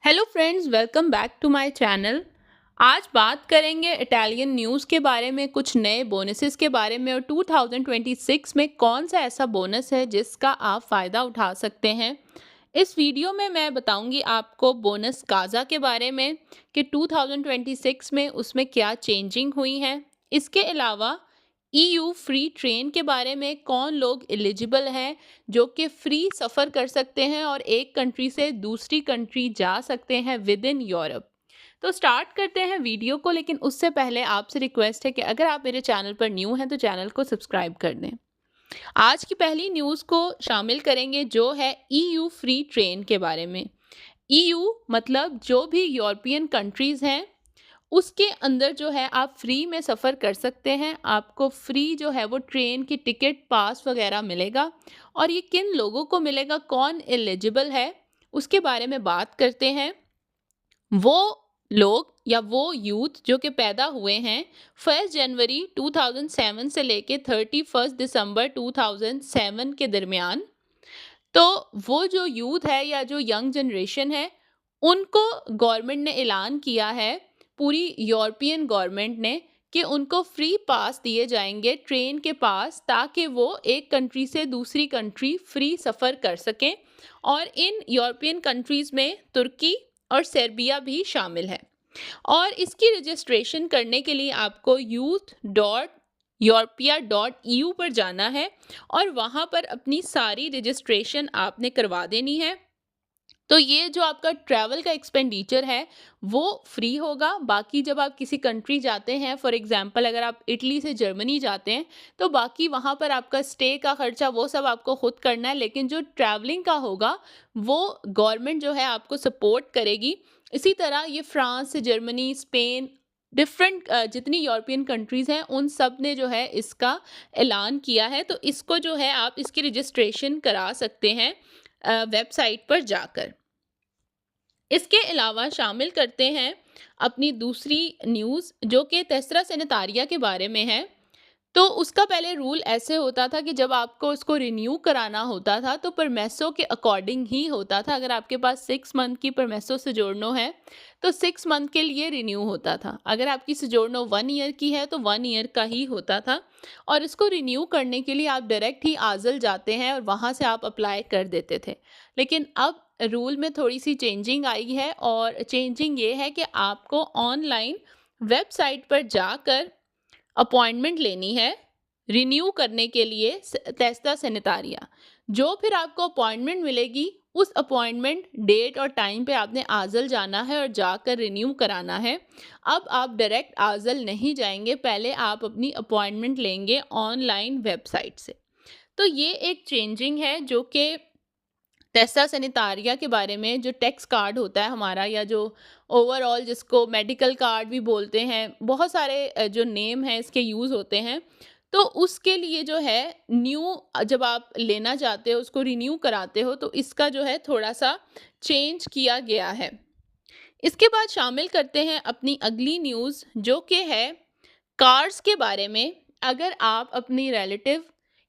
Hello friends, welcome back to my channel. आज बात करेंगे इटालियन न्यूज़ के बारे में, कुछ नए बोनसेस के बारे में और 2026 में कौन सा ऐसा बोनस है जिसका आप फ़ायदा उठा सकते हैं। इस वीडियो में मैं बताऊंगी आपको बोनस काज़ा के बारे में कि 2026 में उसमें क्या चेंजिंग हुई है। इसके अलावा ईयू फ्री ट्रेन के बारे में कौन लोग एलिजिबल हैं जो कि फ्री सफ़र कर सकते हैं और एक कंट्री से दूसरी कंट्री जा सकते हैं विद इन यूरोप। तो स्टार्ट करते हैं वीडियो को, लेकिन उससे पहले आपसे रिक्वेस्ट है कि अगर आप मेरे चैनल पर न्यू हैं तो चैनल को सब्सक्राइब कर दें। आज की पहली न्यूज़ को शामिल करेंगे जो है ईयू फ्री ट्रेन के बारे में। ईयू मतलब जो भी यूरोपियन कंट्रीज़ हैं उसके अंदर जो है आप फ्री में सफ़र कर सकते हैं। आपको फ्री जो है वो ट्रेन की टिकट, पास वगैरह मिलेगा। और ये किन लोगों को मिलेगा, कौन एलिजिबल है, उसके बारे में बात करते हैं। वो लोग या वो यूथ जो कि पैदा हुए हैं 1 जनवरी 2007 से लेके 31 दिसंबर 2007 के दरमियान। तो वो जो यूथ है या जो यंग जनरेशन है, उनको गवर्नमेंट ने ऐलान किया है, पूरी यूरोपियन गवर्नमेंट ने, कि उनको फ्री पास दिए जाएंगे, ट्रेन के पास, ताकि वो एक कंट्री से दूसरी कंट्री फ्री सफ़र कर सकें। और इन यूरोपियन कंट्रीज़ में तुर्की और सर्बिया भी शामिल है। और इसकी रजिस्ट्रेशन करने के लिए आपको youth.europea.eu पर जाना है और वहाँ पर अपनी सारी रजिस्ट्रेशन आपने करवा देनी है। तो ये जो आपका ट्रैवल का एक्सपेंडिचर है वो फ्री होगा। बाकी जब आप किसी कंट्री जाते हैं, फॉर एग्जांपल अगर आप इटली से जर्मनी जाते हैं, तो बाकी वहाँ पर आपका स्टे का खर्चा वो सब आपको खुद करना है, लेकिन जो ट्रैवलिंग का होगा वो गवर्नमेंट जो है आपको सपोर्ट करेगी। इसी तरह ये फ्रांस से जर्मनी, स्पेन, डिफरेंट जितनी यूरोपियन कंट्रीज़ हैं उन सब ने जो है इसका ऐलान किया है। तो इसको जो है आप इसकी रजिस्ट्रेशन करा सकते हैं वेबसाइट पर जाकर। इसके अलावा शामिल करते हैं अपनी दूसरी न्यूज़ जो कि तेस्रा सेनेटारिया के बारे में है। तो उसका पहले रूल ऐसे होता था कि जब आपको उसको रिन्यू कराना होता था तो परमेसो के अकॉर्डिंग ही होता था। अगर आपके पास 6 मंथ की परमेसो सोजोर्नो है तो 6 मंथ के लिए रिन्यू होता था। अगर आपकी सोजोर्नो 1 ईयर की है तो 1 ईयर का ही होता था। और इसको रिन्यू करने के लिए आप डायरेक्ट ही आजल जाते हैं और वहाँ से आप अप्लाई कर देते थे। लेकिन अब रूल में थोड़ी सी चेंजिंग आई है, और चेंजिंग ये है कि आपको ऑनलाइन वेबसाइट पर जाकर अपॉइंटमेंट लेनी है रिन्यू करने के लिए तेस्ता सेनेटारिया। जो फिर आपको अपॉइंटमेंट मिलेगी उस अपॉइंटमेंट डेट और टाइम पे आपने आजल जाना है और जाकर रिन्यू कराना है। अब आप डायरेक्ट आजल नहीं जाएंगे, पहले आप अपनी अपॉइंटमेंट लेंगे ऑनलाइन वेबसाइट से। तो ये एक चेंजिंग है जो कि टेस्टा सैनिटारिया के बारे में, जो टैक्स कार्ड होता है हमारा, या जो ओवरऑल जिसको मेडिकल कार्ड भी बोलते हैं, बहुत सारे जो नेम हैं इसके यूज़ होते हैं। तो उसके लिए जो है न्यू जब आप लेना चाहते हो, उसको रिन्यू कराते हो, तो इसका जो है थोड़ा-सा चेंज किया गया है। इसके बाद शामिल करते हैं अपनी अगली न्यूज़ जो कि है कार्स के बारे में। अगर आप अपनी रिलेटिव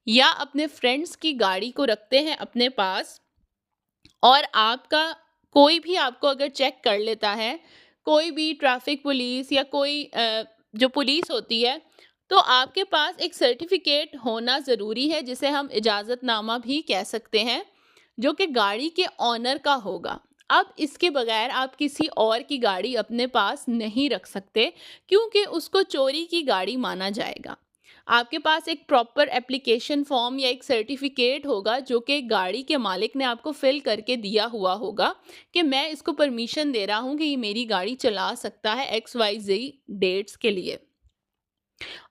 या अपने फ्रेंड्स की गाड़ी को रखते हैं अपने पास और आपका कोई भी आपको अगर चेक कर लेता है, कोई भी ट्रैफिक पुलिस या कोई जो पुलिस होती है, तो आपके पास एक सर्टिफिकेट होना ज़रूरी है जिसे हम इजाज़तनामा भी कह सकते हैं, जो कि गाड़ी के ऑनर का होगा। अब इसके बगैर आप किसी और की गाड़ी अपने पास नहीं रख सकते, क्योंकि उसको चोरी की गाड़ी माना जाएगा। आपके पास एक प्रॉपर एप्लीकेशन फॉर्म या एक सर्टिफिकेट होगा जो कि गाड़ी के मालिक ने आपको फिल करके दिया हुआ होगा कि मैं इसको परमिशन दे रहा हूँ कि ये मेरी गाड़ी चला सकता है XYZ डेट्स के लिए।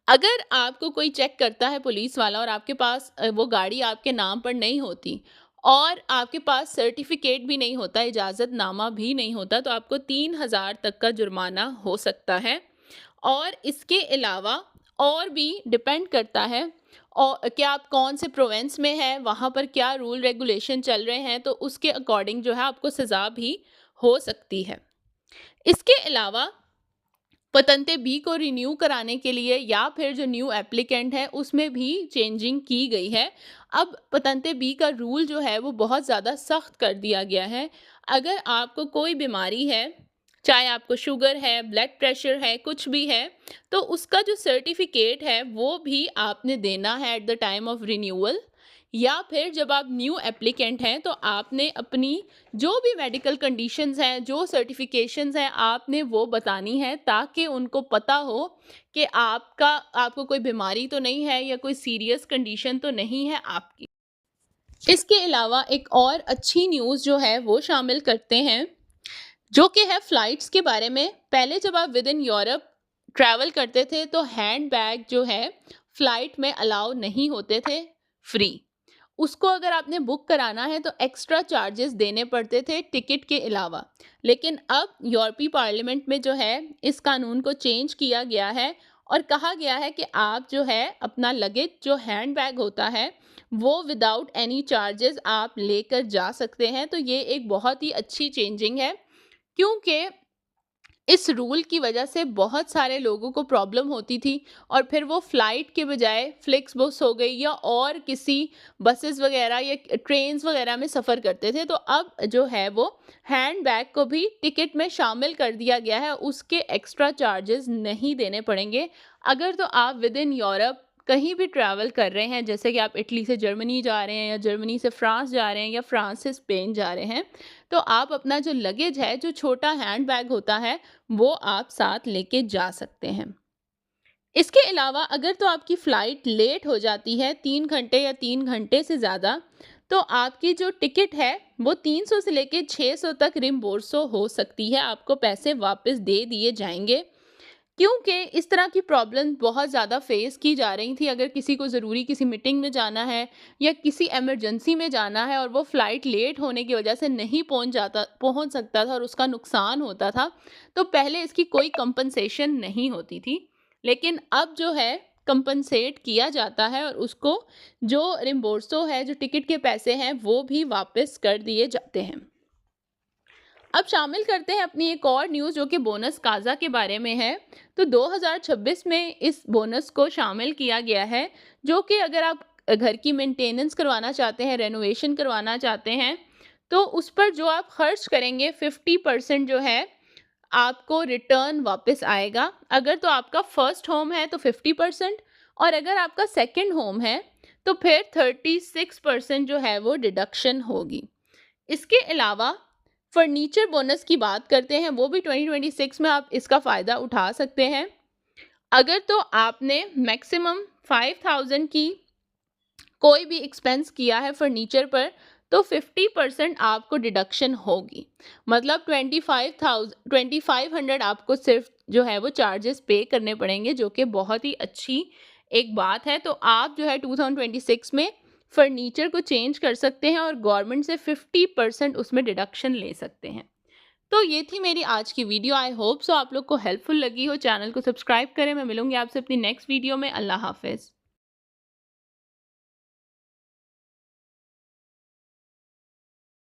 अगर आपको कोई चेक करता है पुलिस वाला और आपके पास वो गाड़ी आपके नाम पर नहीं होती और आपके पास सर्टिफिकेट भी नहीं होता, इजाज़तनामा भी नहीं होता, तो आपको 3,000 तक का जुर्माना हो सकता है। और इसके अलावा और भी डिपेंड करता है और क्या आप कौन से प्रोविंस में हैं, वहाँ पर क्या रूल रेगुलेशन चल रहे हैं, तो उसके अकॉर्डिंग जो है आपको सज़ा भी हो सकती है। इसके अलावा पतंते बी को रिन्यू कराने के लिए या फिर जो न्यू एप्लीकेंट है उसमें भी चेंजिंग की गई है। अब पतंते बी का रूल जो है वो बहुत ज़्यादा सख्त कर दिया गया है। अगर आपको कोई बीमारी है, चाहे आपको शुगर है, ब्लड प्रेशर है, कुछ भी है, तो उसका जो सर्टिफिकेट है वो भी आपने देना है at the time of renewal. या फिर जब आप न्यू एप्लीकेंट हैं तो आपने अपनी जो भी मेडिकल कंडीशंस हैं, जो सर्टिफिकेशंस हैं, आपने वो बतानी है ताकि उनको पता हो कि आपको कोई बीमारी तो नहीं है या कोई सीरियस कंडीशन तो नहीं है आपकी। इसके अलावा एक और अच्छी न्यूज़ जो है वो शामिल करते हैं, जो कि है फ़्लाइट्स के बारे में। पहले जब आप विद इन यूरोप ट्रैवल करते थे तो हैंड बैग जो है फ़्लाइट में अलाउ नहीं होते थे फ्री। उसको अगर आपने बुक कराना है तो एक्स्ट्रा चार्जेस देने पड़ते थे टिकट के अलावा। लेकिन अब यूरोपीय पार्लियामेंट में जो है इस कानून को चेंज किया गया है और कहा गया है कि आप जो है अपना लगेज जो हैंड बैग होता है वो विदाउट एनी चार्जेस आप लेकर जा सकते हैं। तो ये एक बहुत ही अच्छी चेंजिंग है, क्योंकि इस रूल की वजह से बहुत सारे लोगों को प्रॉब्लम होती थी और फिर वो फ़्लाइट के बजाय फ्लिक्स बस हो गई या और किसी बसेस वगैरह या ट्रेन्स वगैरह में सफ़र करते थे। तो अब जो है वो हैंड बैग को भी टिकट में शामिल कर दिया गया है, उसके एक्स्ट्रा चार्जेस नहीं देने पड़ेंगे। अगर तो आप विद इन यूरोप कहीं भी ट्रैवल कर रहे हैं, जैसे कि आप इटली से जर्मनी जा रहे हैं या जर्मनी से फ्रांस जा रहे हैं या फ्रांस से स्पेन जा रहे हैं, तो आप अपना जो लगेज है, जो छोटा हैंड बैग होता है, वो आप साथ लेके जा सकते हैं। इसके अलावा अगर तो आपकी फ़्लाइट लेट हो जाती है 3 घंटे या 3 घंटे से ज़्यादा, तो आपकी जो टिकट है वो 300 से लेके 600 तक रिम्बर्सो हो सकती है, आपको पैसे वापस दे दिए जाएंगे। क्योंकि इस तरह की प्रॉब्लम बहुत ज़्यादा फेस की जा रही थी। अगर किसी को ज़रूरी किसी मीटिंग में जाना है या किसी इमरजेंसी में जाना है और वो फ़्लाइट लेट होने की वजह से नहीं पहुंच सकता था और उसका नुकसान होता था, तो पहले इसकी कोई कंपनसेशन नहीं होती थी। लेकिन अब जो है कंपनसेट किया जाता है और उसको जो रिम्बर्सो है, जो टिकट के पैसे हैं, वो भी वापस कर दिए जाते हैं। अब शामिल करते हैं अपनी एक और न्यूज़, जो कि बोनस काज़ा के बारे में है। तो 2026 में इस बोनस को शामिल किया गया है, जो कि अगर आप घर की मेंटेनेंस करवाना चाहते हैं, रेनोवेशन करवाना चाहते हैं, तो उस पर जो आप खर्च करेंगे 50% जो है आपको रिटर्न वापस आएगा। अगर तो आपका फर्स्ट होम है तो 50%, और अगर आपका सेकंड होम है तो फिर 36% जो है वो डिडक्शन होगी। इसके अलावा फर्नीचर बोनस की बात करते हैं, वो भी 2026 में आप इसका फ़ायदा उठा सकते हैं। अगर तो आपने मैक्सिमम 5000 की कोई भी एक्सपेंस किया है फर्नीचर पर, तो 50% आपको डिडक्शन होगी। मतलब 2500 आपको सिर्फ जो है वो चार्जेस पे करने पड़ेंगे, जो कि बहुत ही अच्छी एक बात है। तो आप जो है 2026 में फर्नीचर को चेंज कर सकते हैं और गवर्नमेंट से 50% उसमें डिडक्शन ले सकते हैं। तो ये थी मेरी आज की वीडियो। आई होप सो आप लोग को हेल्पफुल लगी हो। चैनल को सब्सक्राइब करें। मैं मिलूंगी आपसे अपनी नेक्स्ट वीडियो में। अल्लाह हाफिज़।